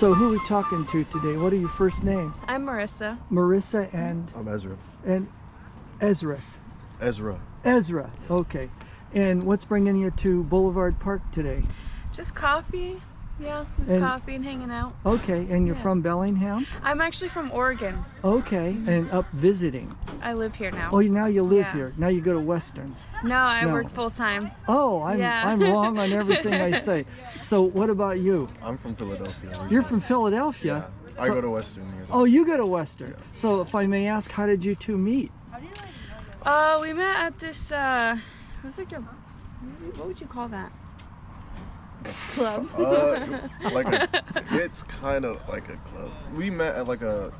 So who are we talking to today? What are your first name? I'm Marissa. Marissa and... I'm Ezra. And Ezra. Ezra, okay. And what's bringing you to Boulevard Park today? Just coffee. Yeah, just coffee and hanging out. Okay, and you're from Bellingham? I'm actually from Oregon. Okay, and up visiting. I live here now. Oh, now you live here. Now you go to Western. No, I work full time. Oh, I'm wrong on everything I say. So what about you? I'm from Philadelphia. Originally. You're from Philadelphia? Yeah, I go to Western. Oh, you go to Western. Yeah. So if I may ask, how did you two meet? We met at this, it was like a, what would you call that? Club. It's kind of like a club. We met at like a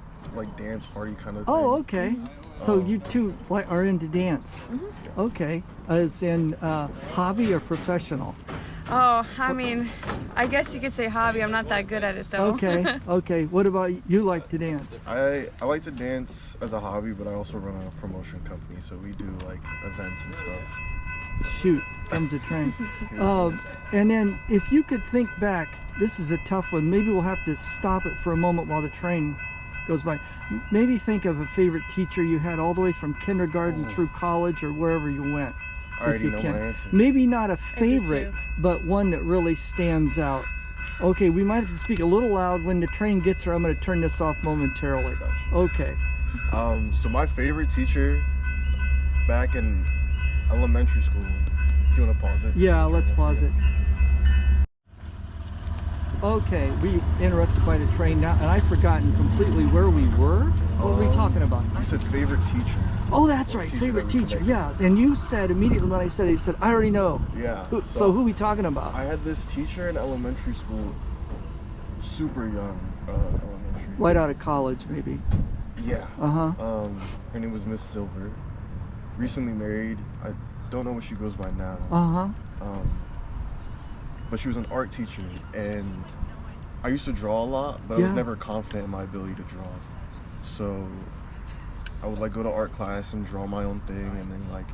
dance party kind of thing. Oh, okay. So you two are into dance. Mm-hmm. Okay. As in hobby or professional? Oh, I mean, I guess you could say hobby. I'm not that good at it though. Okay. Okay. What about you? Like to dance? I like to dance as a hobby, but I also run a promotion company, so we do like events and stuff. Shoot, comes a train. And then if you could think back, this is a tough one. Maybe we'll have to stop it for a moment while the train goes by. Maybe think of a favorite teacher you had all the way from kindergarten through college or wherever you went. I already know my answer. Maybe not a favorite, but one that really stands out. Okay, we might have to speak a little loud. When the train gets here, I'm going to turn this off momentarily. Okay. So my favorite teacher back in elementary school. Do you want to pause it? Yeah, let's pause it. Okay, we interrupted by the train now, and I've forgotten completely where we were. What were we talking about? You said favorite teacher. Oh, that's right, favorite teacher. Yeah, and you said immediately when I said it, you said, I already know. Yeah. So who are we talking about? I had this teacher in elementary school, super young, elementary. Right out of college, maybe. Yeah. Uh-huh. Her name was Miss Silver. Recently married. I don't know what she goes by now. Uh-huh. But she was an art teacher, and I used to draw a lot, but I was never confident in my ability to draw. So I would like go to art class and draw my own thing, and then like,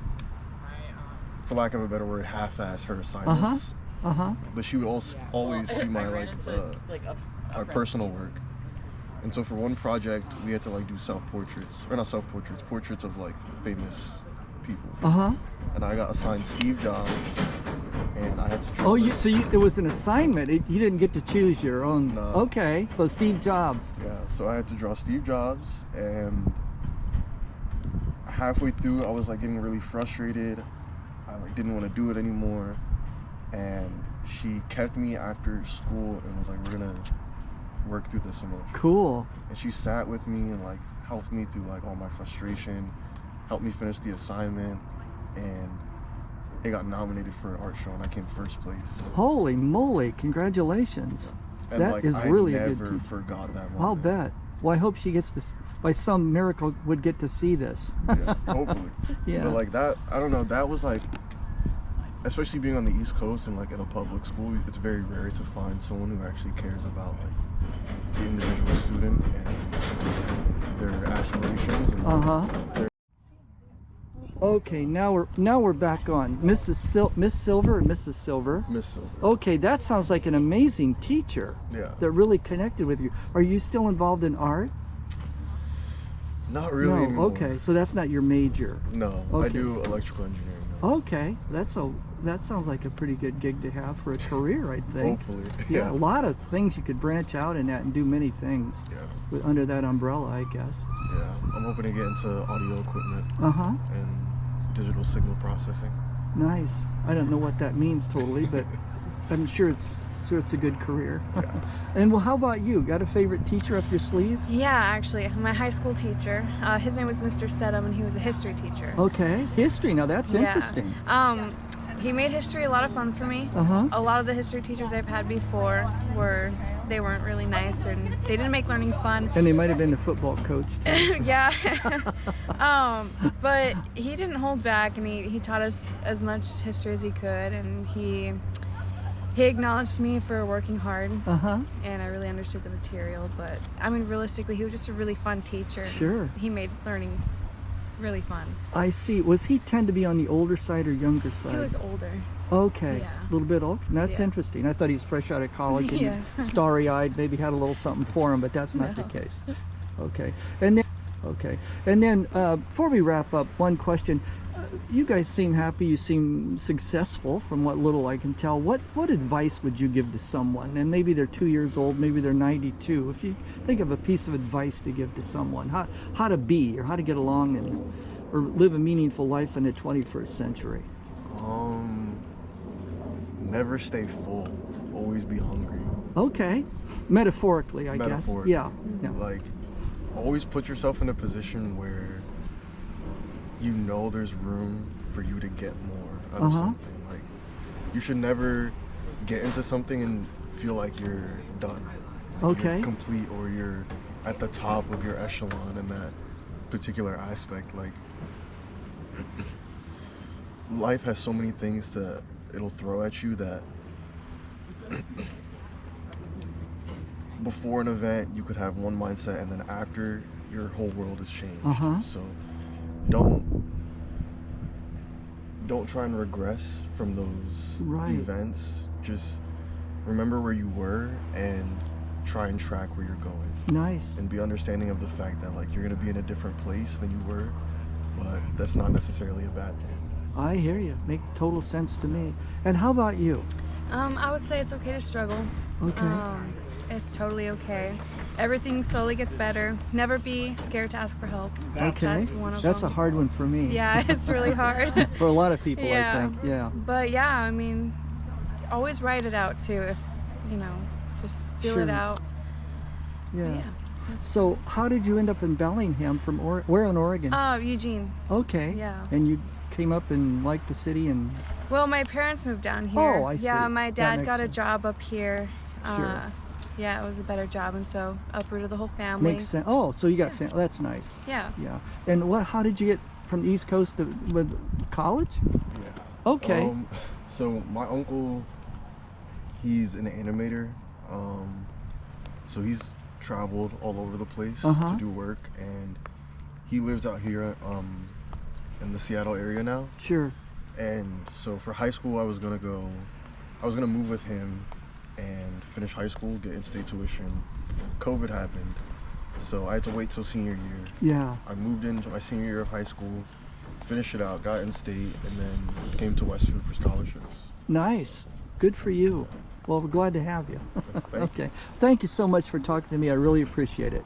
for lack of a better word, half-ass her assignments. But she would always see my my personal work. And so for one project, we had to like do self-portraits, or not self-portraits, portraits of like famous people. And I got assigned Steve Jobs, and I had to draw. Oh, so it was an assignment. You didn't get to choose your own. No. Okay, so Steve Jobs. Yeah, so I had to draw Steve Jobs, and halfway through, I was like getting really frustrated. I like didn't want to do it anymore, and she kept me after school and was like, "We're gonna work through this some more." Cool. And she sat with me and like helped me through like all my frustration, helped me finish the assignment, and it got nominated for an art show, and I came first place. Holy moly, congratulations. And that like, is really a good. I never forgot that moment. I'll bet. Well, I hope she gets to, by some miracle, would get to see this. Yeah, hopefully. Yeah. But like that, I don't know, that was like, especially being on the East Coast and like in a public school, it's very rare to find someone who actually cares about like the individual student and their aspirations. And Okay, now we're back on. Miss Silver or Mrs. Silver? Miss Silver. Okay, that sounds like an amazing teacher. Yeah. That really connected with you. Are you still involved in art? Not really anymore. Okay, so that's not your major. No, okay. I do electrical engineering now. Okay, that sounds like a pretty good gig to have for a career, I think. Hopefully. Yeah, a lot of things you could branch out in that and do many things. Yeah. Under that umbrella, I guess. Yeah, I'm hoping to get into audio equipment. And digital signal processing. Nice. I don't know what that means totally, but I'm sure it's a good career. Yeah. And well, how about you? Got a favorite teacher up your sleeve? Yeah, actually, my high school teacher. His name was Mr. Sedum, and he was a history teacher. Okay, history. Now that's interesting. He made history a lot of fun for me. A lot of the history teachers I've had before weren't really nice, and they didn't make learning fun. And they might have been the football coach too. Yeah. But he didn't hold back, and he taught us as much history as he could, and he acknowledged me for working hard. And I really understood the material, but I mean, realistically, he was just a really fun teacher. Sure. He made learning really fun. I see. Was he tend to be on the older side or younger side? He was older. Okay. Yeah. A little bit old. That's Yeah. interesting. I thought he was fresh out of college and Yeah. starry-eyed, maybe had a little something for him, but that's not the No. case. Okay. And then before we wrap up, one question. You guys seem happy. You seem successful from what little I can tell. What advice would you give to someone? And maybe they're 2 years old, maybe they're 92. If you think of a piece of advice to give to someone, how to be or how to get along and or live a meaningful life in the 21st century. Never stay full. Always be hungry. Okay. Metaphorically, I guess. Metaphorically. Yeah. Like, always put yourself in a position where you know there's room for you to get more out of something. Like, you should never get into something and feel like you're done. Okay. You're complete, or you're at the top of your echelon in that particular aspect. Like, life has so many things that it'll throw at you that before an event you could have one mindset, and then after, your whole world has changed. So don't try and regress from those events. Just remember where you were and try and track where you're going. Nice. And be understanding of the fact that, like, you're going to be in a different place than you were, but that's not necessarily a bad thing. I hear you. Make total sense to me. And how about you? I would say it's okay to struggle. Okay. It's totally okay. Everything slowly gets better. Never be scared to ask for help. Okay. That's one of That's them. a hard one for me. Yeah, it's really hard. For a lot of people, Yeah. I think. Yeah. But yeah, I mean, always write it out too. If just feel Sure. it out. Yeah. Yeah. So, how did you end up in Bellingham from where in Oregon? Eugene. Okay. Yeah. And you came up and liked the city and Well, my parents moved down here. Oh, I Yeah, see. my That dad makes got a sense. job up here. Sure. Yeah, it was a better job, and so uprooted the whole family. makes sense. Oh, so you got that's nice. Yeah. Yeah. And how did you get from the East Coast to with college? Yeah. Okay. So my uncle, he's an animator. So he's traveled all over the place to do work, and he lives out here in the Seattle area now. Sure. And so for high school, I was gonna move with him and finish high school, get in-state tuition. COVID happened, so I had to wait till senior year. Yeah. I moved into my senior year of high school, finished it out, got in-state, and then came to Western for scholarships. Nice. Good for you. Well, we're glad to have you. Thank you. Okay. Thank you so much for talking to me. I really appreciate it.